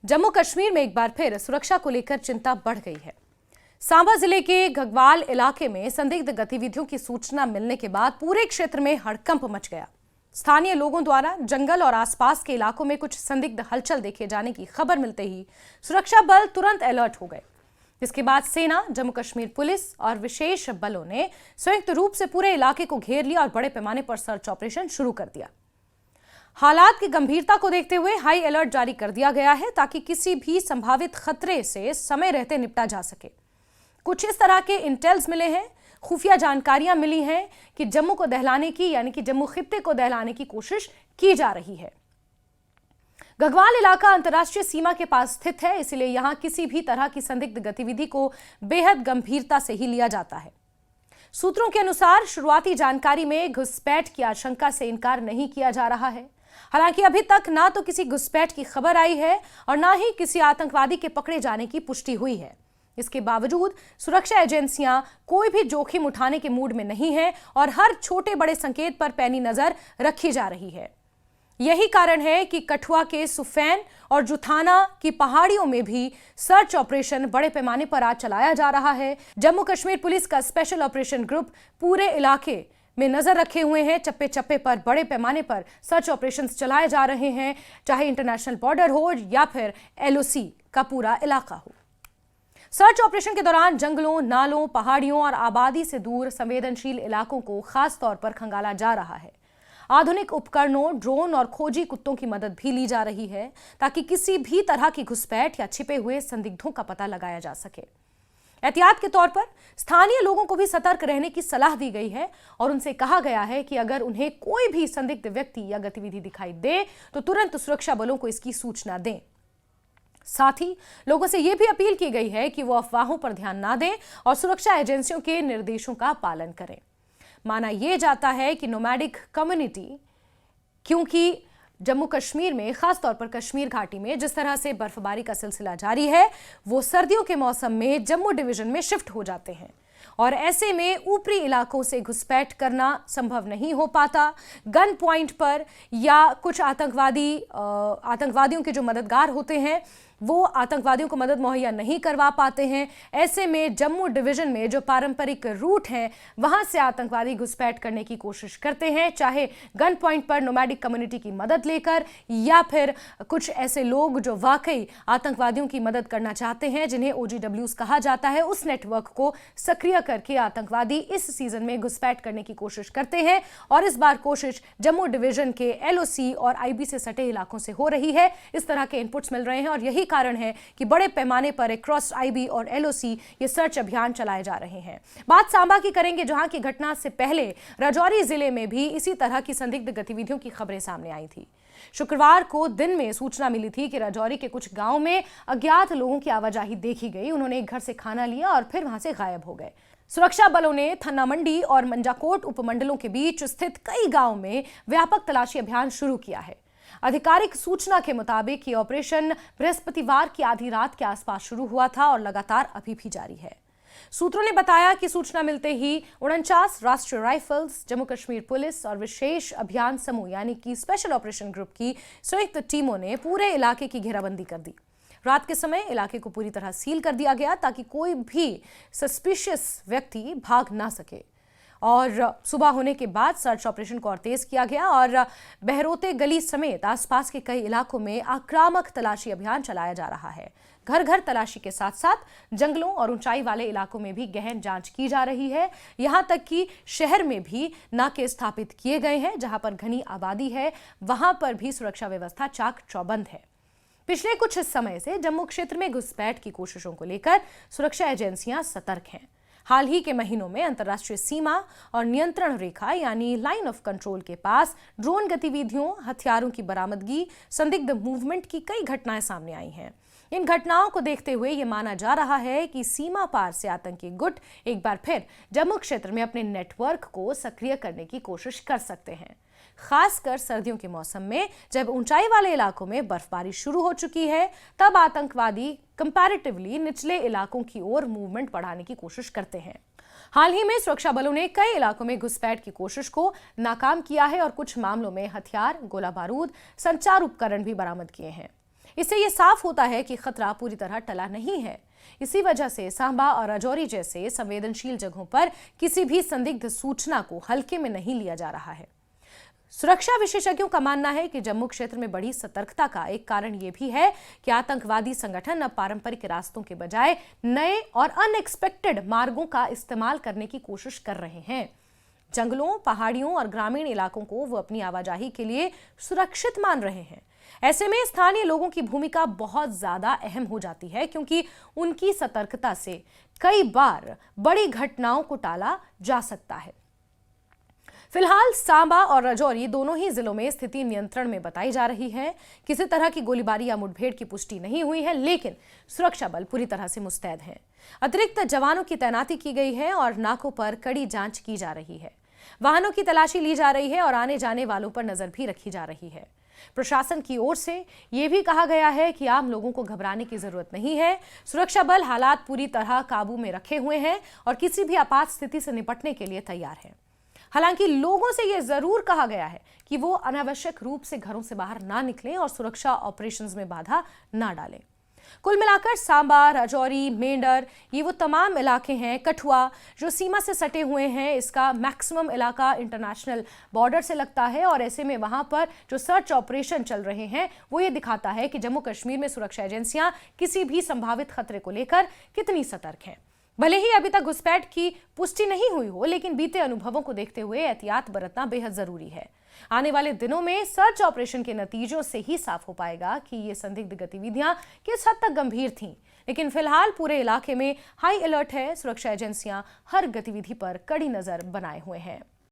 जम्मू कश्मीर में एक बार फिर सुरक्षा को लेकर चिंता बढ़ गई है। सांबा जिले के घगवाल इलाके में संदिग्ध गतिविधियों की सूचना मिलने के बाद पूरे क्षेत्र में हड़कंप मच गया। स्थानीय लोगों द्वारा जंगल और आसपास के इलाकों में कुछ संदिग्ध हलचल देखे जाने की खबर मिलते ही सुरक्षा बल तुरंत अलर्ट हो गए। इसके बाद सेना, जम्मू कश्मीर पुलिस और विशेष बलों ने संयुक्त रूप से पूरे इलाके को घेर लिया और बड़े पैमाने पर सर्च ऑपरेशन शुरू कर दिया। हालात की गंभीरता को देखते हुए हाई अलर्ट जारी कर दिया गया है ताकि किसी भी संभावित खतरे से समय रहते निपटा जा सके। कुछ इस तरह के इंटेल्स मिले हैं, खुफिया जानकारियां मिली हैं कि जम्मू को दहलाने की यानी कि जम्मू खित्ते को दहलाने की कोशिश की जा रही है। घगवाल इलाका अंतर्राष्ट्रीय सीमा के पास स्थित है, इसलिए यहां किसी भी तरह की संदिग्ध गतिविधि को बेहद गंभीरता से ही लिया जाता है। सूत्रों के अनुसार शुरुआती जानकारी में घुसपैठ की आशंका से इनकार नहीं किया जा रहा है। हालांकि अभी तक ना तो किसी घुसपैठ की खबर आई है और ना ही किसी आतंकवादी के पकड़े जाने की पुष्टि हुई है। इसके बावजूद सुरक्षा एजेंसियां कोई भी जोखिम उठाने के मूड में नहीं है और हर छोटे बड़े संकेत पर पैनी नजर रखी जा रही है। यही कारण है कि कठुआ के सुफैन और जुथाना की पहाड़ियों में भी सर्च ऑपरेशन बड़े पैमाने पर आज चलाया जा रहा है। जम्मू कश्मीर पुलिस का स्पेशल ऑपरेशन ग्रुप पूरे इलाके में नजर रखे हुए हैं। चप्पे चप्पे पर बड़े पैमाने पर सर्च ऑपरेशंस चलाए जा रहे हैं, चाहे इंटरनेशनल बॉर्डर हो या फिर एलओसी का पूरा इलाका हो। सर्च ऑपरेशन के दौरान जंगलों, नालों, पहाड़ियों और आबादी से दूर संवेदनशील इलाकों को खास तौर पर खंगाला जा रहा है। आधुनिक उपकरणों, ड्रोन और खोजी कुत्तों की मदद भी ली जा रही है ताकि किसी भी तरह की घुसपैठ या छिपे हुए संदिग्धों का पता लगाया जा सके। एहतियात के तौर पर स्थानीय लोगों को भी सतर्क रहने की सलाह दी गई है और उनसे कहा गया है कि अगर उन्हें कोई भी संदिग्ध व्यक्ति या गतिविधि दिखाई दे तो तुरंत सुरक्षा बलों को इसकी सूचना दें। साथ ही लोगों से यह भी अपील की गई है कि वो अफवाहों पर ध्यान ना दें और सुरक्षा एजेंसियों के निर्देशों का पालन करें। माना यह जाता है कि नोमैडिक कम्युनिटी, क्योंकि जम्मू कश्मीर में खासतौर पर कश्मीर घाटी में जिस तरह से बर्फबारी का सिलसिला जारी है, वो सर्दियों के मौसम में जम्मू डिवीजन में शिफ्ट हो जाते हैं और ऐसे में ऊपरी इलाकों से घुसपैठ करना संभव नहीं हो पाता। गन पॉइंट पर या कुछ आतंकवादियों के जो मददगार होते हैं वो आतंकवादियों को मदद मुहैया नहीं करवा पाते हैं। ऐसे में जम्मू डिवीजन में जो पारंपरिक रूट हैं वहां से आतंकवादी घुसपैठ करने की कोशिश करते हैं, चाहे गन पॉइंट पर नोमैडिक कम्युनिटी की मदद लेकर या फिर कुछ ऐसे लोग जो वाकई आतंकवादियों की मदद करना चाहते हैं, जिन्हें OGWs कहा जाता है, उस नेटवर्क को सक्रिय करके आतंकवादी इस सीजन में घुसपैठ करने की कोशिश करते हैं। और इस बार कोशिश जम्मू डिवीजन के LOC और IB से सटे इलाकों से हो रही है। इस तरह के इनपुट्स मिल रहे हैं और यही कारण है कि बड़े पैमाने पर क्रॉस IB और LOC ये सर्च अभियान चलाए जा रहे हैं। बात सांबा की करेंगे, जहां की घटना से पहले राजौरी जिले में भी इसी तरह की संदिग्ध गतिविधियों की खबरें सामने आई थी। शुक्रवार को दिन में सूचना मिली थी कि राजौरी के कुछ गांवों में अज्ञात लोगों की आवाजाही देखी गई। उन्होंने एक घर से खाना लिया और फिर वहां से गायब हो गए। सुरक्षा बलों ने थन्ना मंडी और मंजाकोट उपमंडलों के बीच स्थित कई गांवों में व्यापक तलाशी अभियान शुरू किया है। आधिकारिक सूचना के मुताबिक ये ऑपरेशन बृहस्पतिवार की आधी रात के आसपास शुरू हुआ था और लगातार अभी भी जारी है। सूत्रों ने बताया कि सूचना मिलते ही 49 राष्ट्रीय राइफल्स, जम्मू कश्मीर पुलिस और विशेष अभियान समूह यानी कि स्पेशल ऑपरेशन ग्रुप की संयुक्त टीमों ने पूरे इलाके की घेराबंदी कर दी। रात के समय इलाके को पूरी तरह सील कर दिया गया ताकि कोई भी सस्पिशियस व्यक्ति भाग ना सके। और सुबह होने के बाद सर्च ऑपरेशन को और तेज किया गया और बहरोते गली समेत आसपास के कई इलाकों में आक्रामक तलाशी अभियान चलाया जा रहा है। घर घर तलाशी के साथ साथ जंगलों और ऊंचाई वाले इलाकों में भी गहन जांच की जा रही है। यहां तक कि शहर में भी नाके स्थापित किए गए हैं। जहां पर घनी आबादी है वहां पर भी सुरक्षा व्यवस्था चाक चौबंद है। पिछले कुछ समय से जम्मू क्षेत्र में घुसपैठ की कोशिशों को लेकर सुरक्षा एजेंसियां सतर्क हैं। हाल ही के महीनों में अंतर्राष्ट्रीय सीमा और नियंत्रण रेखा यानी लाइन ऑफ कंट्रोल के पास ड्रोन गतिविधियों, हथियारों की बरामदगी, संदिग्ध मूवमेंट की कई घटनाएं सामने आई हैं। इन घटनाओं को देखते हुए ये माना जा रहा है कि सीमा पार से आतंकी गुट एक बार फिर जम्मू क्षेत्र में अपने नेटवर्क को सक्रिय करने की कोशिश कर सकते हैं। खासकर सर्दियों के मौसम में जब ऊंचाई वाले इलाकों में बर्फबारी शुरू हो चुकी है, तब आतंकवादी कंपैरेटिवली निचले इलाकों की ओर मूवमेंट बढ़ाने की कोशिश करते हैं। हाल ही में सुरक्षा बलों ने कई इलाकों में घुसपैठ की कोशिश को नाकाम किया है और कुछ मामलों में हथियार, गोला बारूद, संचार उपकरण भी बरामद किए हैं। इससे ये साफ होता है कि खतरा पूरी तरह टला नहीं है। इसी वजह से सांबा और राजौरी जैसे संवेदनशील जगहों पर किसी भी संदिग्ध सूचना को हल्के में नहीं लिया जा रहा है। सुरक्षा विशेषज्ञों का मानना है कि जम्मू क्षेत्र में बढ़ी सतर्कता का एक कारण यह भी है कि आतंकवादी संगठन अब पारंपरिक रास्तों के बजाय नए और अनएक्सपेक्टेड मार्गों का इस्तेमाल करने की कोशिश कर रहे हैं। जंगलों, पहाड़ियों और ग्रामीण इलाकों को वो अपनी आवाजाही के लिए सुरक्षित मान रहे हैं। ऐसे में स्थानीय लोगों की भूमिका बहुत ज्यादा अहम हो जाती है, क्योंकि उनकी सतर्कता से कई बार बड़ी घटनाओं को टाला जा सकता है। फिलहाल सांबा और राजौरी दोनों ही जिलों में स्थिति नियंत्रण में बताई जा रही है। किसी तरह की गोलीबारी या मुठभेड़ की पुष्टि नहीं हुई है, लेकिन सुरक्षा बल पूरी तरह से मुस्तैद हैं। अतिरिक्त जवानों की तैनाती की गई है और नाकों पर कड़ी जांच की जा रही है। वाहनों की तलाशी ली जा रही है और आने जाने वालों पर नजर भी रखी जा रही है। प्रशासन की ओर से यह भी कहा गया है कि आम लोगों को घबराने की जरूरत नहीं है। सुरक्षा बल हालात पूरी तरह काबू में रखे हुए हैं और किसी भी आपात स्थिति से निपटने के लिए तैयार है। हालांकि लोगों से यह जरूर कहा गया है कि वो अनावश्यक रूप से घरों से बाहर ना निकलें और सुरक्षा ऑपरेशंस में बाधा ना डालें। कुल मिलाकर सांबा, राजौरी, मेंढर ये वो तमाम इलाके हैं, कठुआ जो सीमा से सटे हुए हैं, इसका मैक्सिमम इलाका इंटरनेशनल बॉर्डर से लगता है और ऐसे में वहां पर जो सर्च ऑपरेशन चल रहे हैं वो ये दिखाता है कि जम्मू कश्मीर में सुरक्षा एजेंसियां किसी भी संभावित खतरे को लेकर कितनी सतर्क हैं। भले ही अभी तक घुसपैठ की पुष्टि नहीं हुई हो, लेकिन बीते अनुभवों को देखते हुए एहतियात बरतना बेहद जरूरी है। आने वाले दिनों में सर्च ऑपरेशन के नतीजों से ही साफ हो पाएगा कि ये संदिग्ध गतिविधियां किस हद तक गंभीर थीं। लेकिन फिलहाल पूरे इलाके में हाई अलर्ट है। सुरक्षा एजेंसियां हर गतिविधि पर कड़ी नजर बनाए हुए हैं।